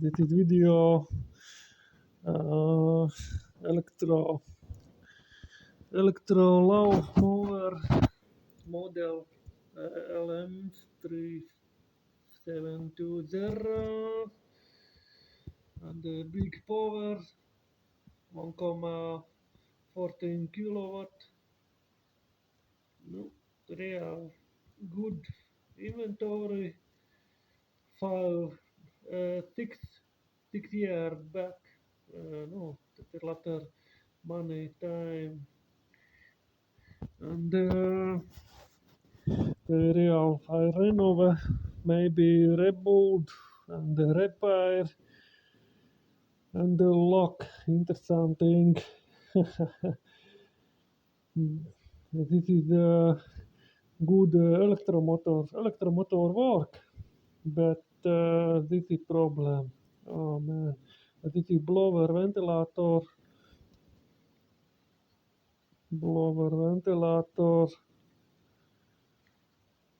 this is video uh, electro law mower model LM3720 and the big power 1,14 kilowatt. No, real good inventory file 6 year back. No, that's a lot of money, time, and the real I renove, maybe rebuild and repair and lock interesting. This is good electromotor work, but this is problem. Oh man, this is blower ventilator.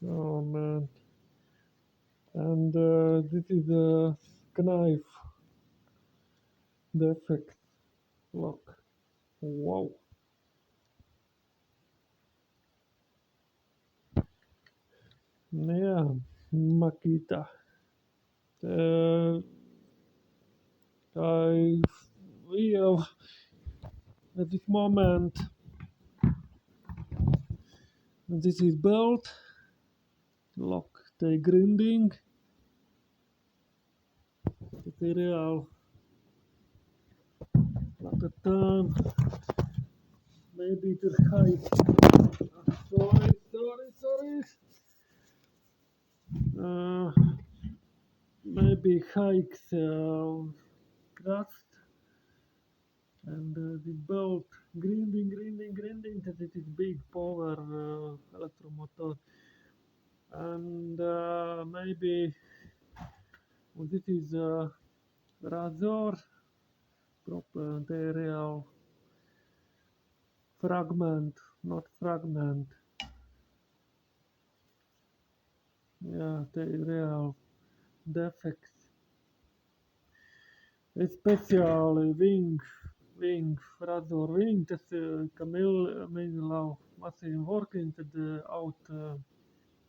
Oh man, and this is a knife defect lock. Wow. Yeah, Makita. Uh, I will at this moment. This is belt lock. The grinding material. Lot of time. Maybe the height. Sorry. Uh, maybe hikes crust and the belt grinding that it is big power electromotor and maybe this is razor proper material fragment, not fragment. Yeah, the real defects. Especially wing, razor wing, that's Camille Mengelau machine working to the out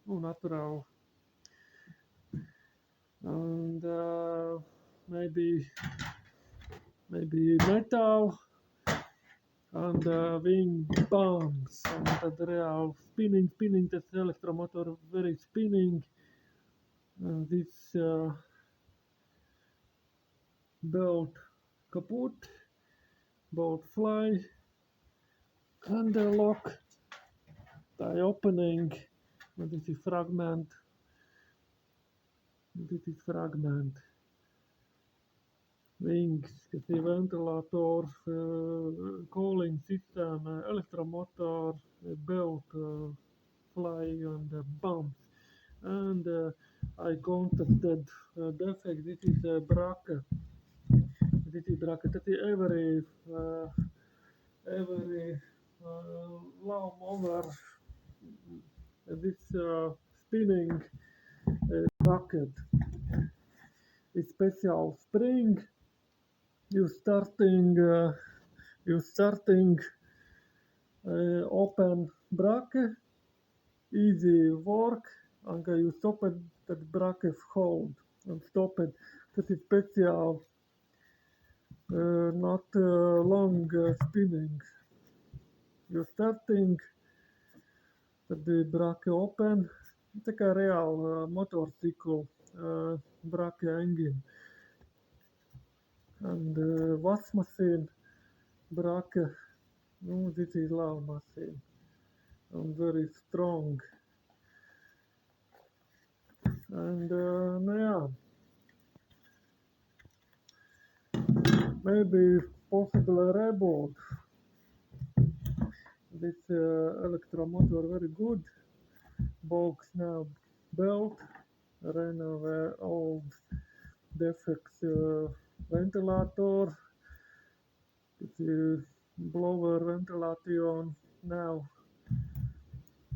natural. And maybe metal and wing bombs and the real spinning, that's electromotor very spinning. And this belt kaput, belt fly, and the lock by opening. And this is fragment. Wings, the ventilator, cooling system, electromotor, belt, fly, and bumps. And I contacted defect. This is a bracket. This is bracket. That is every lawnmower. This spinning bracket is special spring. You starting open bracket, easy work, and you stop it, that bracket hold and stop it. That is special, not long spinning. You starting the bracket open, it's like a real motorcycle bracket engine, and wash machine bracket. No, this is loud machine and very strong. And yeah, maybe possible reboot. This electromotor very good. Box now belt, renove old defects ventilator. This is blower ventilation now,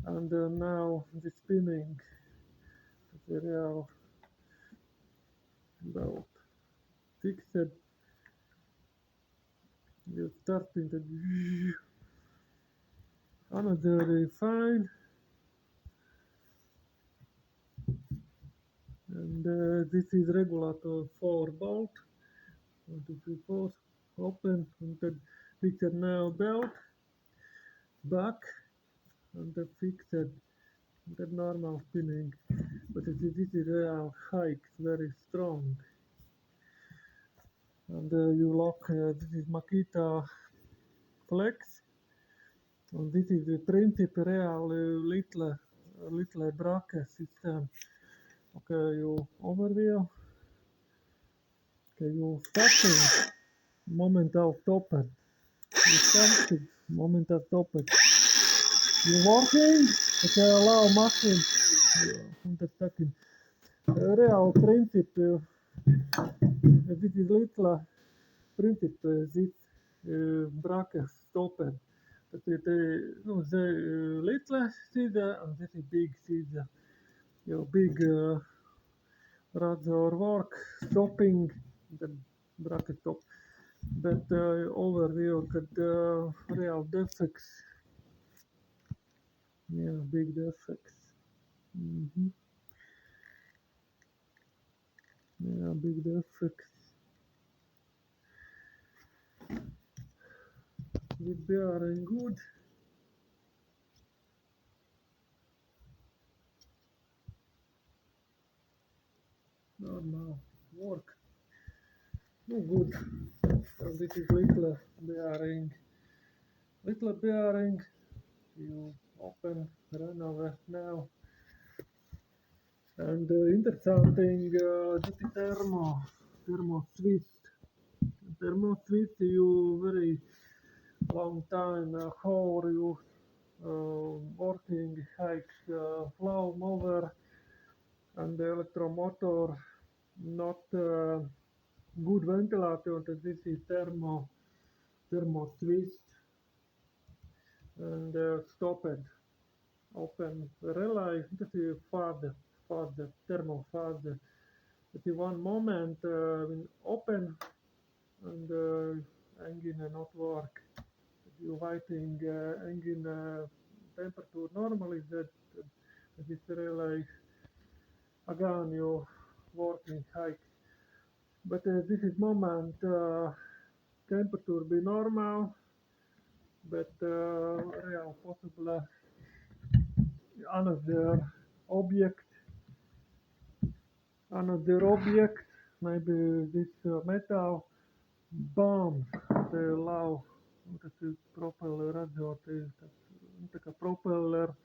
and now the spinning material belt. fixed. You're starting to another fine, and this is regulator 4 bolt. 1, 2, 3, 4. Open and then fixed now belt back and the fixed the normal spinning, but this is real hike very strong. And you lock this is Makita Flex, and this is the principle real little bracket system. Okay, you overview. Okay, you starting moment of open. You starting moment of open. You working. Okay, allow machine. Understanding. Real principle. This is little principle. This bracket open. Dat is no, the little scissor and this is big scissor. Your big rather work stopping the bracket stop. But overview the real defects. Yeah, big defects. Yeah, big defects. With bearing good. Normal work. No good. And this is little bearing. Little bearing. You open run over now. And interesting the thermo twist. Thermo twist you very long time how you working hike flow mower and the electromotor not good ventilator. This is thermo twist and stop it. Open relay. This is father thermo father. This is one moment when open and engine not work. You waiting engine temperature normally that this relay again you working high. But this is moment temperature be normal, but real possible another object, maybe this metal bomb, the low, dat is propeller radio, dat is propeller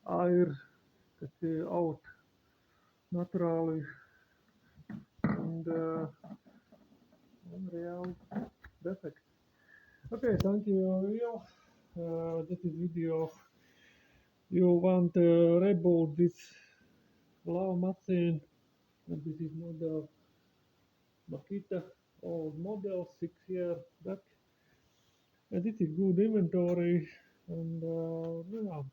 air, dat is out naturally and real defect. Okay, thank you, Will. This is video. You want to reboot this low machine. And this is model Makita, old model 6 years back. And this is good inventory and yeah,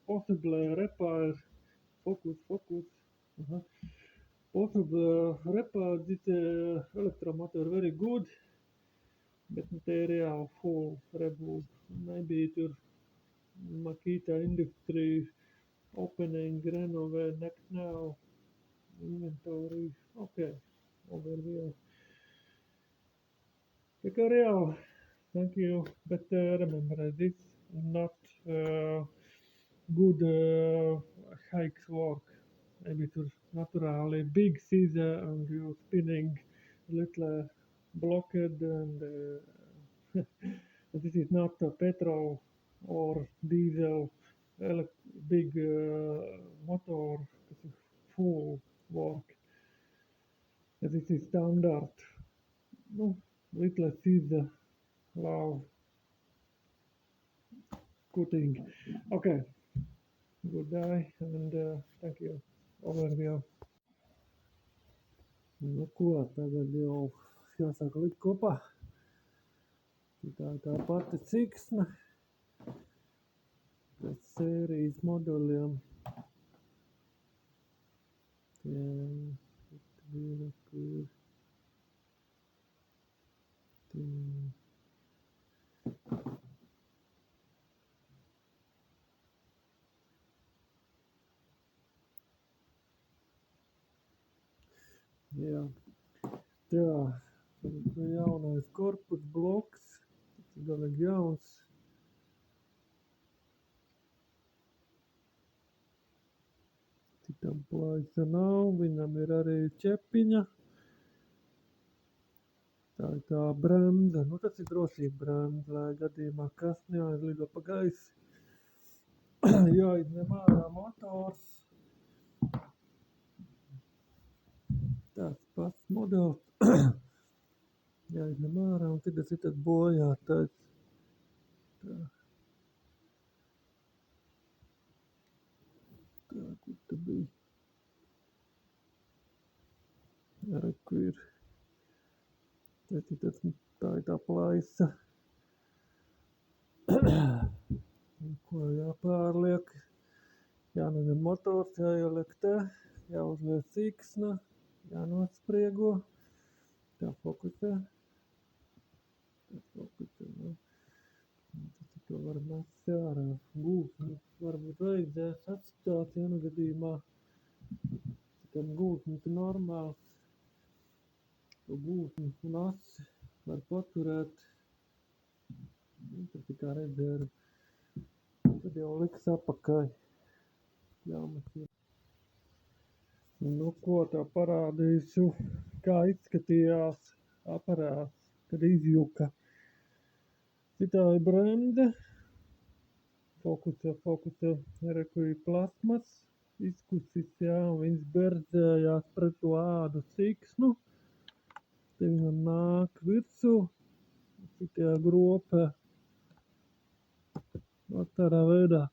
possibly repair. Focus. Uh-huh. Possible repair this electromotor very good, but material full reboot. Maybe it will Makita Industries opening renovate next now inventory. Okay, overview. Tutorial. Thank you. But remember this not good hikes work. Maybe it was naturally big scissor and you spinning little blocked and this is not a petrol or diesel big motor. This is full work. This is standard. No, little scissor. Wow, cutting. Okay, good day and thank you. Overview. No ko, tagad jau jāsāk likt kopā. Tā pati ciksne pēc sērijas modeļiem. Tie, Jā, tā. Tad jaunais korpus bloks. Tas galīgi jauns. Citam plaisa nav, viņam ir arī ķepiņa. Tā ir tā bremze, nu tas ir drošība bremze, lai gadījumā kas neaizlido pa gaisu. Jāizņem ārā motors. Tāds pats modelis. Jāizņem ārā un tad tas ir tad bojātais. Tā. Tā, kur te bija? Reku ir. Tā ir tā plaisa. Ko jāpārliek? Jānoņem motors, jāieliek te, jāuzliek siksna, jānospriego. Tā fokusē. Tā fokusē, nu. Tas to var mest ārā. Gūsnis varbūt vajadzēs atstāt, ja nu gadījumā. Citam gūsnis ir normāls. To gūsnis un asi var paturēt. Tas tikai redzēru. Tad jau liks apakai. Jāmaķina. Nu, ko tev parādīšu, kā izskatījās aparāts, kad izjuka. Citā ir bremze. Fokusē. Reku ir plasmas. Izkusis, jā, un viņš berzējās pret to ādu siksnu. Te viņam nāk virsū. Citajā grope. No tādā veidā.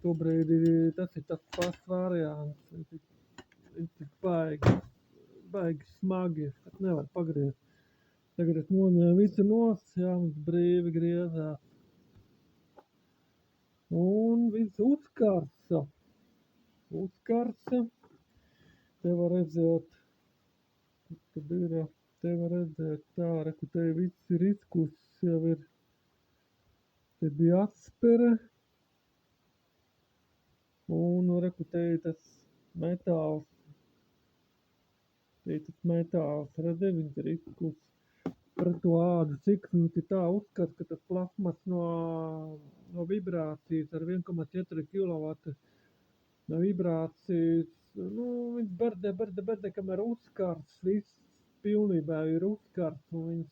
Tobrīd tas ir tas pats variants. Viņš ir baigi smagi. Tas nevar pagriezt. Tagad es noņēmu visu nost, jā, mums brīvi griezās. Un viss uzkarsa. Te var redzēt, kad ir, te var redzēt tā, reku te viss ir izkusis, jau ir. Te bija atspere. Un reku te ir tas metāls. Redzi, viņš ir izkusis. Pret to ādu siksnu tā uzskata, ka tas plasmas no vibrācijas ar 1,4 kW no vibrācijas, nu, viņš berdē, kamēr uzkars, viss pilnībā ir uzkars un viņš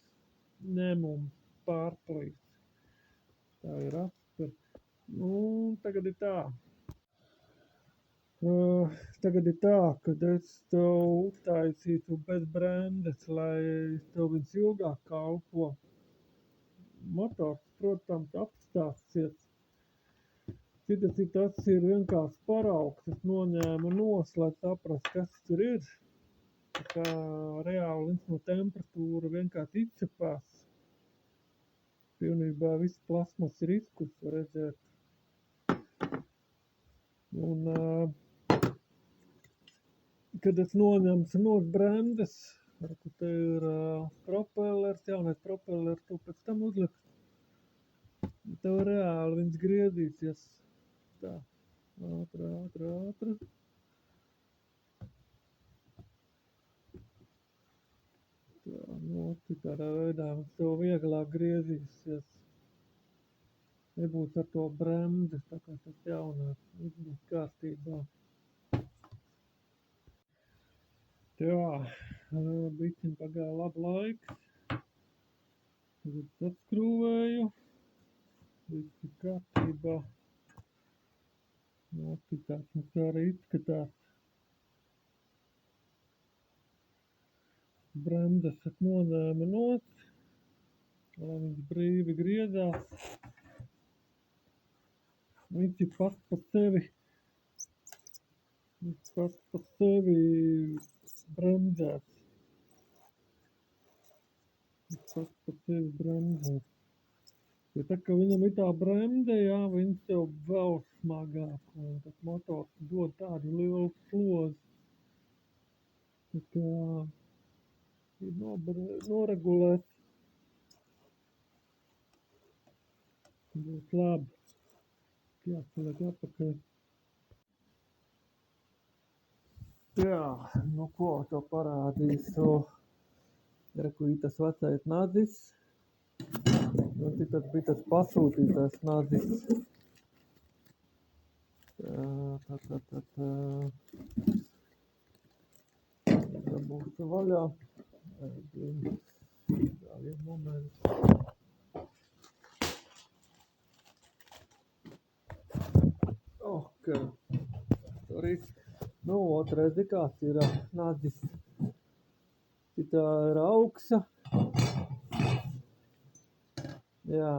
ņem un pārplīst. Tā ir atspēr. Nu, tagad ir tā. Kad es tev uztaisītu bez brendes, lai tev viņš ilgāk kalpo. Motors, protams, apstāsies. Tas ir vienkārši paraugs. Es noņēmu nost, lai saprast, kas tur ir. Tā kā reāli viņš no temperatūra vienkārši izcepās. Pilnībā viss plasmas ir izkusis, var redzēt. Un kad es noņemšu nost brendes, te ir propellers, jaunais propellers, to pēc tam uzlikt. Tev reāli viņš griezīsies. Tā, ātri. Tā, tādā veidā viņš tev vieglāk griezīsies. Nebūs ar to bremzi, tā kā tas jaunās, viss būs kārtībā. Jā, bišķiņ pagāja labu laiku. Tagad atskrūvēju. Viss ir kārtībā. Noskatās, mums arī izskatās. Bremzes es noņēmu nost, lai viņš brīvi griezās. Viņš ir pats par sevi bremzēts. Jo tā kā viņam ir tā bremze, jā, viņš tev vēl smagāk, un tas motors dod tādu lielu slozi. Tā kā ir noregulēts. Būs labi. Jāsaliek atpakaļ. Jā, nu ko to parādīšu. Reku ir tas vecais nadzis. Un tad bija tas pasūtītais nadzis. Tā būs vaļā. Tā vien moments. Ok. Sorry. Nu, otrais kāds ir nadzis. Tā ir augsa. Jā.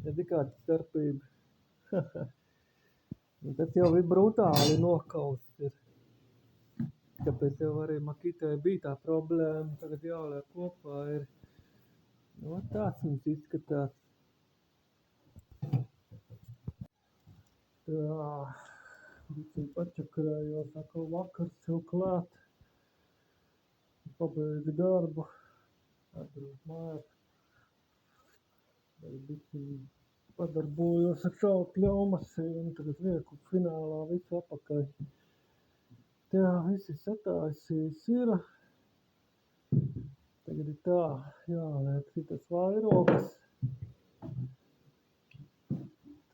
Ir kāda starpība. Tas jau ir brutāli nokausts ir. Tāpēc jau arī Makitai bija tā problēma. Tagad jāliek kopā ir. Nu, tāds mums izskatās. Tā. Visi pačakarējos, atkal vakars jau klāt. Pabeidzu darbu. Atbrauc mājās. Visi padarbojos ar savu pļaumasīnu. Tagad lieku finālā visu apakaļ. Tā, visi sataisījis ir. Tagad ir tā, jāliek šitas vairogas.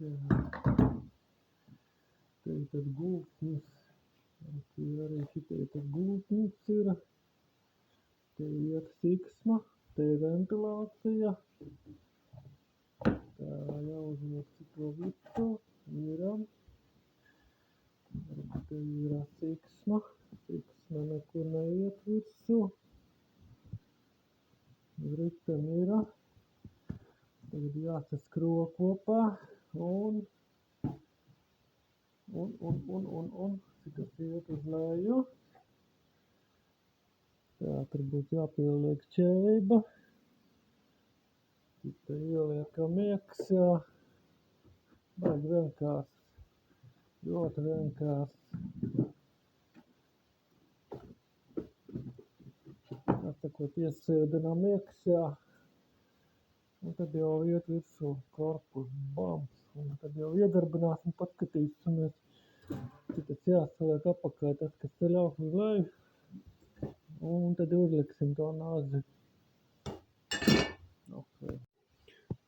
Tā. Te ir tad gultnis. Te arī šitie tad gultnis ir. Te ir siksma. Te ir ventilācija. Tā jāuzliek šito visu. Miram. Te ir siksma. Siksma nekur neiet virsū. Rita mira. Tagad jāsaskro kopā. Un šitas iet uz leju. Tā, tur būs jāpieliek ķēba. Šita ieliekam iekšā. Baigi vienkārši. Ļoti vienkārši. Atsakot iesēdinām iekšā. Un tad jau iet virsū korpus bams. Un tad jau iedarbināsim, paskatīsimies. Šitas jāsaliek apakaļ tas, kas ceļaus uz leju. Un tad uzliksim to nazi. Okay.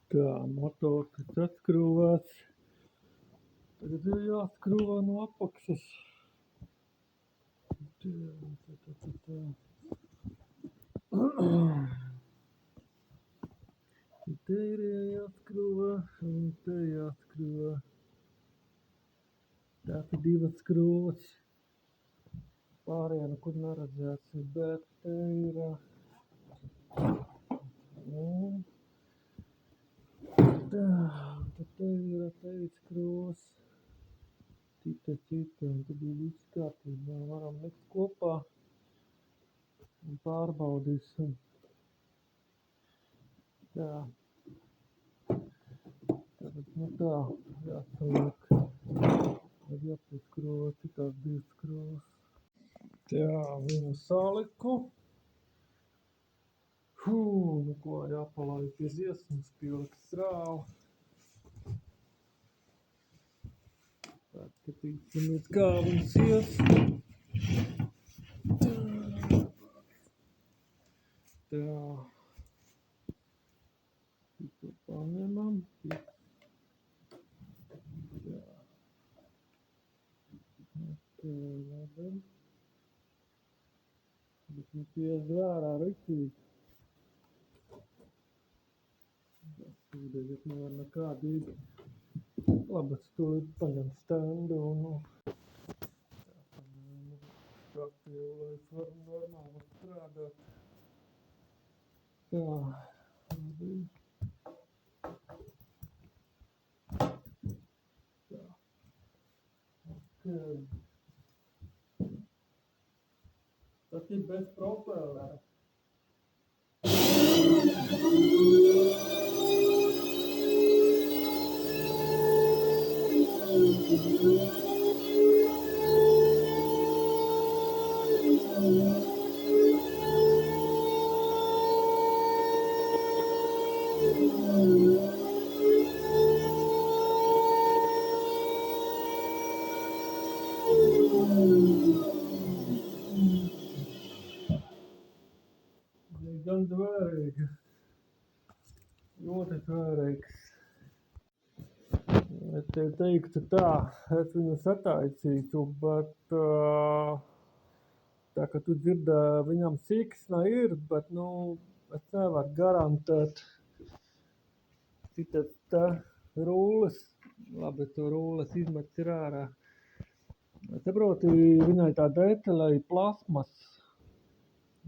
Tā, motors ir saskrūvēts. Tagad ir jāskrūvē no apakšas. Tā. Te ir jāskrūvē un te jāskrūvē. Tā ir divas skrūves. Pārējā nekur neredzēts, bet te ir. Un tā, tad te ir skrūves. Cita, un tad ir viss kārtībā. Varam likt kopā un pārbaudīsim. Tā. Tagad, nu tā, jāsaliek. Tad jāpieskrūvē citās divas skrūves. Tā, vienu saliku. Nu ko, jāpalaid pie dziesmas, pielikt strāvu. Skatīsimies, kā mums ies. Tā. Šito paņemam. Tā. Tā, labi. Bet mums ies vērā ritīgi. Tagad nevar nekādīgi. Labi, stūlīt paņem stendu un skatīju, lai es varu normāli strādāt. Tā, labi. Tā. Ok. Tas ir bez propellera. ir gan tvērīga. Ļoti tvērīgs. Es tev teiktu tā, es viņu sataisītu, bet tā kā tu dzirdēji, viņam siksna ir, bet, es nevaru garantēt. Citas te rulles, labi, to rulles izmets ir ārā. Saproti, viņai tā detaļa ir plasmas.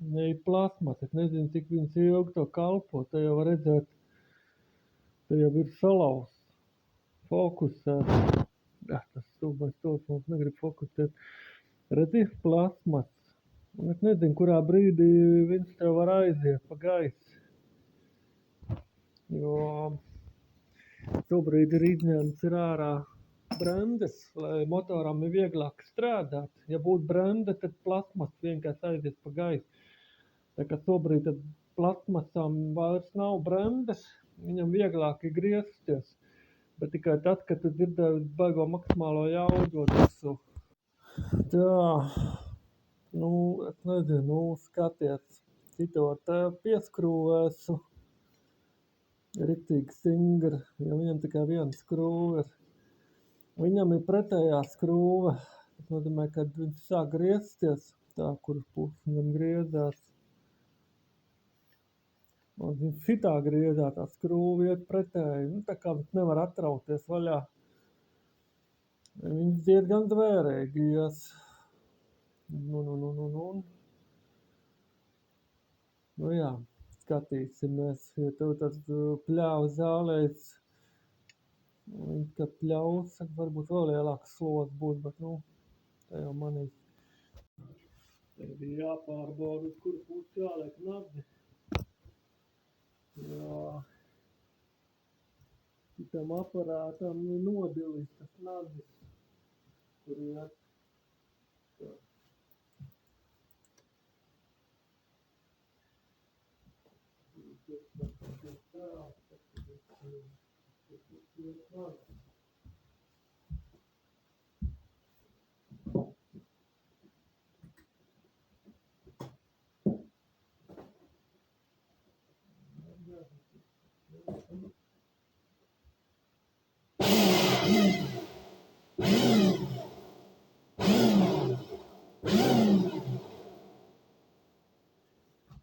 Viņai ir plasmas, es nezinu, cik viņas ilgi to kalpo, te jau var redzēt, te jau ir salauzts. Fokusēt. Tas stulbais tos mums negrib fokusēt. Redzi, plasmas. Un es nezinu, kurā brīdī viņš tev var aiziet pa gaisu. Jo šobrīd ir izņemts ir ārā brendes, lai motoram ir vieglāk strādāt. Ja būtu brende, tad plasmas vienkārši aizies pa gaisu. Tā kā šobrīd tad plasmasam vairs nav brendes, viņam vieglāk ir griezties. Bet tikai tad, kad tu dzirdēji baigo maksimālo jaudu visu. Tā, es nezinu, skaties, cito te pieskrūvēsu. Riktīgi stingri, jo viņam tikai viena skrūve ir. Viņam ir pretējā skrūve. Tas nozīmē, kad viņš sāk griezties, tā, kur pusi viņam griezās. Un viņš šitā griezā, tā skrūve iet pretēji. Tā kā viņš nevar atrauties vaļā. Viņš diezgan tvērīgi ies. Jā, skatīsimies, jo tev tas pļāvs zālēs. Viņš, kad pļaus, varbūt vēl lielāks sloks būs, bet, tā jau manīs. Te bija jāpārbauda, uz kuru pusi jāliek nagdi. Jā. Šitam aparātam ir nodilis tas nagdis. Tur iet. Tā.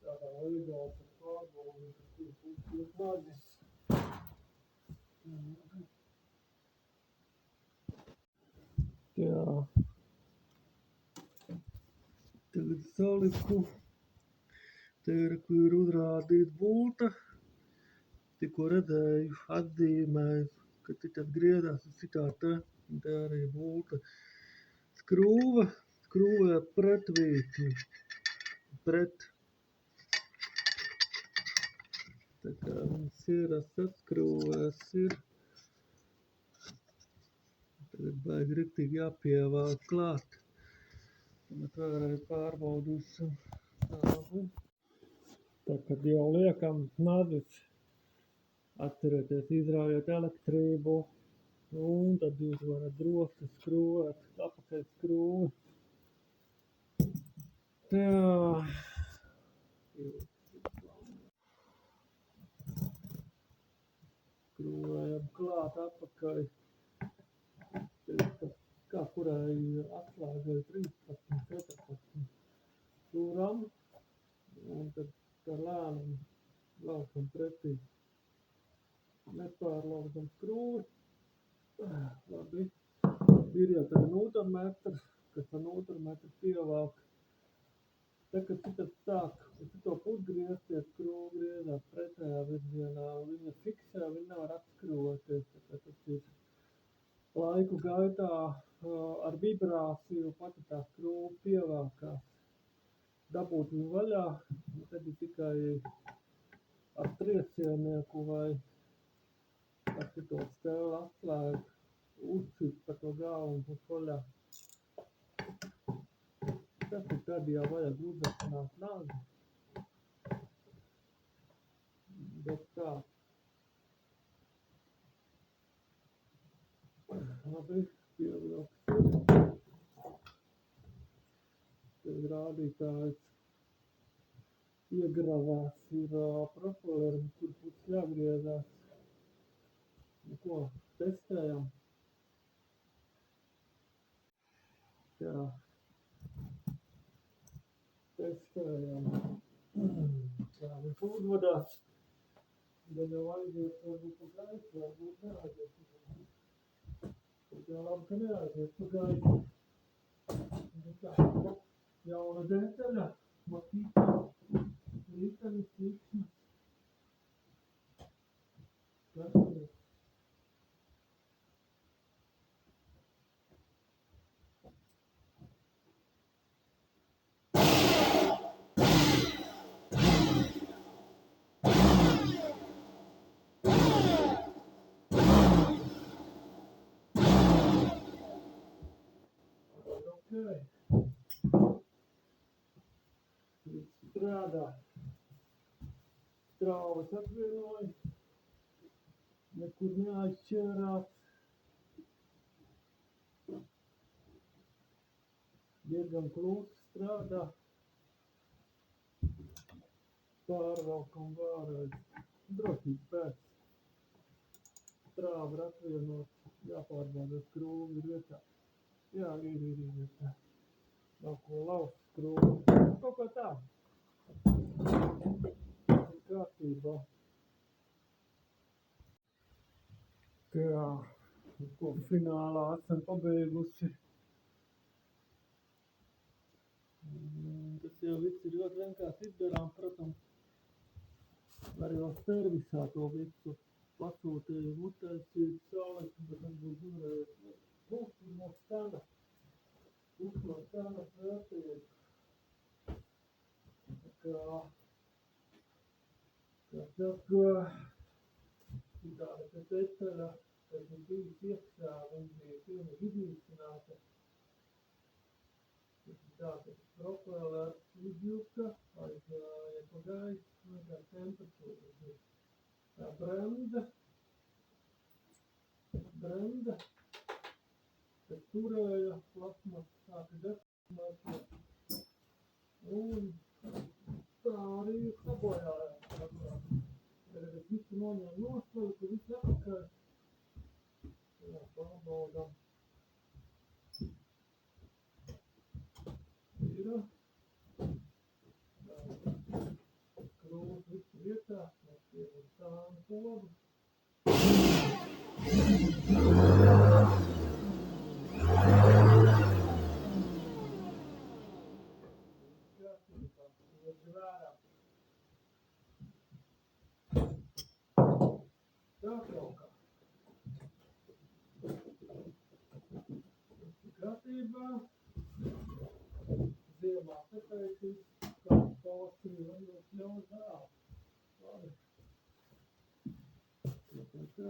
Tādā veidā tas pārbaudīt, kur pusi iet nagdis. Jā. Tagad saliku. Te ir, kur uzrādīt bulta. Tikko redzēju, atzīmēju, ka citas griezās un citā te arī bulta. Skrūve, skrūvē pretvītni. Tā kā viņas ir saskrūvēs ir. Tagad baigi riktīgi jāpievelk klāt. Bet vēlreiz pārbaudīsim. Tā kad jau liekam nagdis, atcerieties, izraujiet elektrību. Un tad jūs varat droši skrūvēt apakaļ skrūvi. Tā. Skrūvējam klāt apakaļ. Kā kurai atslēgai 13, 14 stūram. Un tad tā lēnam velkam pretī. Nepārlauzam skrūvi. Labi. Ir jau tāda nūtametrs, kas ar nūtametru pievelk. Tā, kad citas sāk uz to pusgriezties, skrūvi griezās pretējā virzienā, viņa fiksē, viņa nevar atskrūvēties. Tā tas ir laiku gaitā ar vibrāciju pati tā skrūve pievelkās. Dabūt viņu vaļā, tad ir tikai ar triecienieku vai ar šito stēlu atslēgu uzcīt pa to galvu un put vaļā. Tas ir tad, ja vajag uzvecināt nagdi. Bet tā. Labi, pievilksim. Tad rādītājs iegravās, ir propelleris, kur būs jāgriezās. Nu ko, testējam. Jā, testējam. Jā, viņš uzvadās. Gan jau aiziet, varbūt pa gaisu, varbūt neaiziet pa gaisu. Bet jau labi, ka neaiziet pa gaisu. Bet tā, jauna detaļa, matītā, rītanis, īksnes. Skaties. Okay. Strādā. Strāvas atvienoja. Nekur neaizšķērās. Diezgan klusi strādā. Pārvelkam vārēs. Drosmīgi pēc. Strāva ir atvienot. Jāpārbauda skrūvi ir vietā. Jā, ir vietā. Nav ko laust skrūvi. Kaut kā tā. Kārtībā. Jā, ko finālā esam pabeigusi. Tas jau viss ir ļoti vienkārši izdarām, protams. Var jau servisā to visu pasūtīju, mutēsīt, sālēt, bet tas būs uzreiz. Būs no stana. Būs no stana vērtīgi. Tā saka, tāda te detaļa, kad ir bijis iekšā, viņa bija pilnīgi iznīcināta. Tāda propellers izjuka, aizgāja pa gaisu, kā temperatūra bija. Tā brenda, kas turēja, plasmas sāka deformēties. Un tā arī sabojājās. Tagad es visu noņēmu nost, visu atpakaļ. Jā, pārbaudām. Ir. Skrūvas visu vietā. Mēs pieņem sānu pogu. Tā kaut kā. Gatībā. Ziemā pataisīs, kāds pavasarī var ļoti ļaut vēl. Labi. Tā.